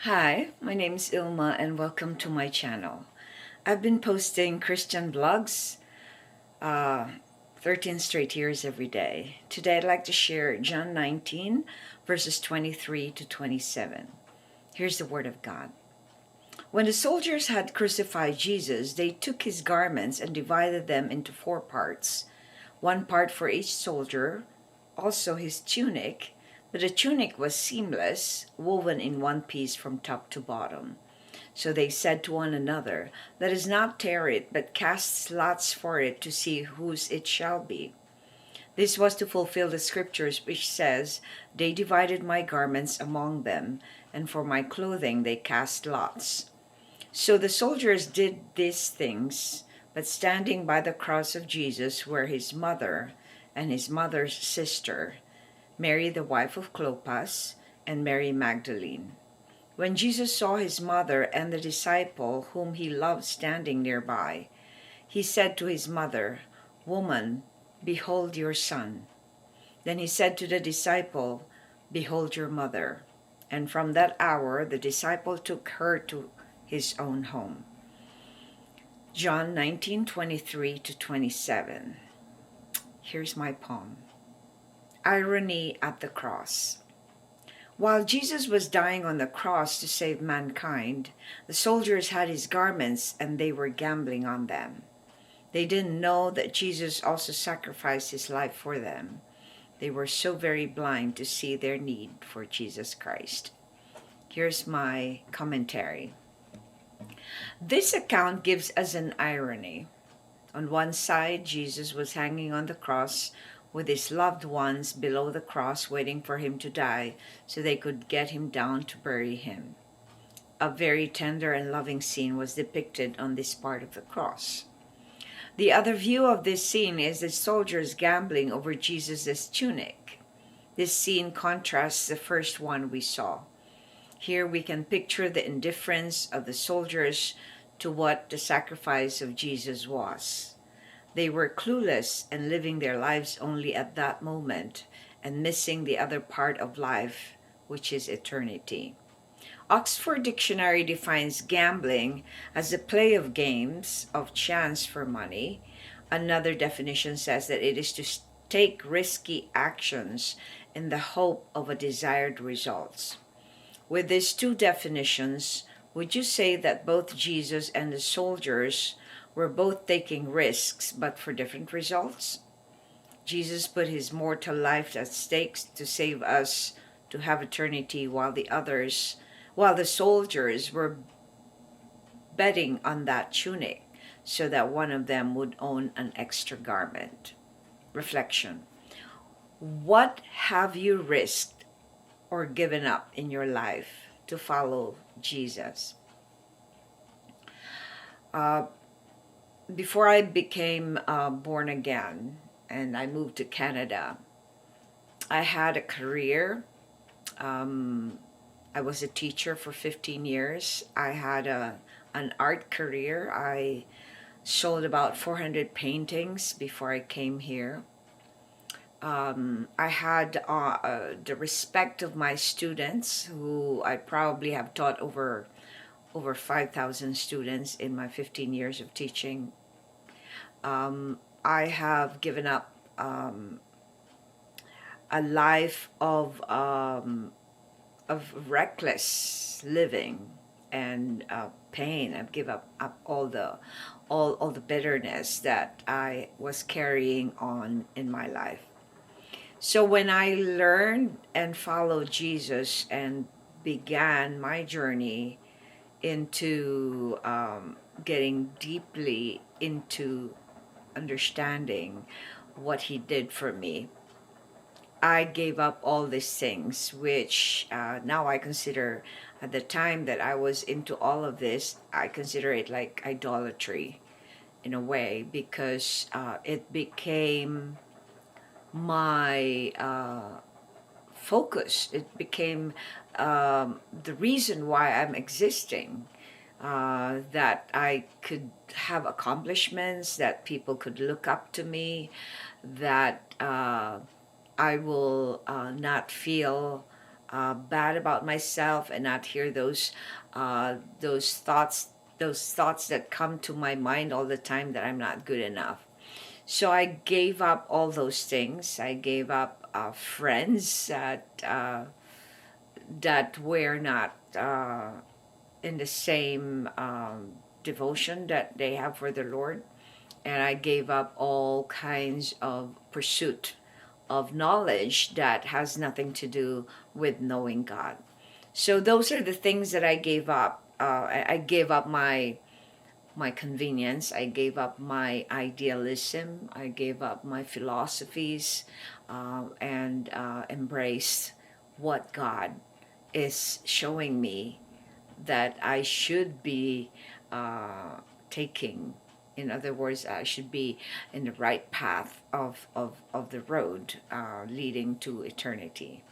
Hi, my name is Ilma and welcome to my channel. I've been posting Christian vlogs uh, 13 straight years every day. Today I'd like to share John 19 verses 23 to 27. Here's the word of God. When the soldiers had crucified Jesus, they took his garments and divided them into 4 parts, one part for each soldier, also his tunic, but the tunic was seamless, woven in one piece from top to bottom. So they said to one another, "Let us not tear it, but cast lots for it to see whose it shall be." This was to fulfill the scriptures which says, "They divided my garments among them, and for my clothing they cast lots." So the soldiers did these things, but standing by the cross of Jesus were his mother and his mother's sister, Mary the wife of Clopas, and Mary Magdalene. When Jesus saw his mother and the disciple whom he loved standing nearby, he said to his mother, "Woman, behold your son." Then he said to the disciple, "Behold your mother." And from that hour the disciple took her to his own home. John 19:23 to 27. Here's my poem. Irony at the cross. While Jesus was dying on the cross to save mankind, the soldiers had his garments and they were gambling on them. They didn't know that Jesus also sacrificed his life for them. They were so very blind to see their need for Jesus Christ. Here's my commentary. This account gives us an irony. On one side, Jesus was hanging on the cross with his loved ones below the cross waiting for him to die so they could get him down to bury him. A very tender and loving scene was depicted on this part of the cross. The other view of this scene is the soldiers gambling over Jesus' tunic. This scene contrasts the first one we saw. Here we can picture the indifference of the soldiers to what the sacrifice of Jesus was. They were clueless and living their lives only at that moment and missing the other part of life, which is eternity. Oxford Dictionary defines gambling as the play of games of chance for money. Another definition says that it is to take risky actions in the hope of a desired results. With these two definitions, would you say that both Jesus and the soldiers were both taking risks but for different results? Jesus put his mortal life at stake to save us to have eternity, while the soldiers were betting on that tunic so that one of them would own an extra garment. Reflection. What have you risked or given up in your life to follow Jesus? Before I became born again and I moved to Canada, I had a career. I was a teacher for 15 years. I had an art career. I sold about 400 paintings before I came here. I had the respect of my students, who I probably have taught over 5,000 students in my 15 years of teaching. I have given up a life of reckless living and pain. I've given up all the bitterness that I was carrying on in my life. So when I learned and followed Jesus and began my journey into getting deeply into understanding what he did for me, I gave up all these things, which now I consider, at the time that I was into all of this, I consider it like idolatry in a way, because it became my focus. It became the reason why I'm existing, that I could have accomplishments, that people could look up to me, that I will not feel bad about myself, and not hear those thoughts that come to my mind all the time that I'm not good enough. So I gave up all those things. I gave up friends that were not in the same devotion that they have for the Lord. And I gave up all kinds of pursuit of knowledge that has nothing to do with knowing God. So those are the things that I gave up. I gave up my convenience. I gave up my idealism. I gave up my philosophies, and embraced what God is showing me that I should be taking. In other words, I should be in the right path of the road leading to eternity.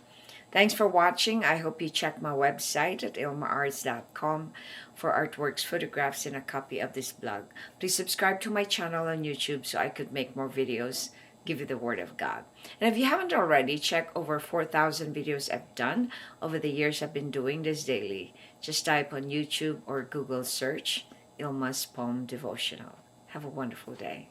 Thanks for watching. I hope you check my website at ilmaarts.com for artworks, photographs, and a copy of this blog. Please subscribe to my channel on YouTube so I could make more videos, give you the Word of God. And if you haven't already, check over 4,000 videos I've done over the years I've been doing this daily. Just type on YouTube or Google search Ilma's Poem Devotional. Have a wonderful day.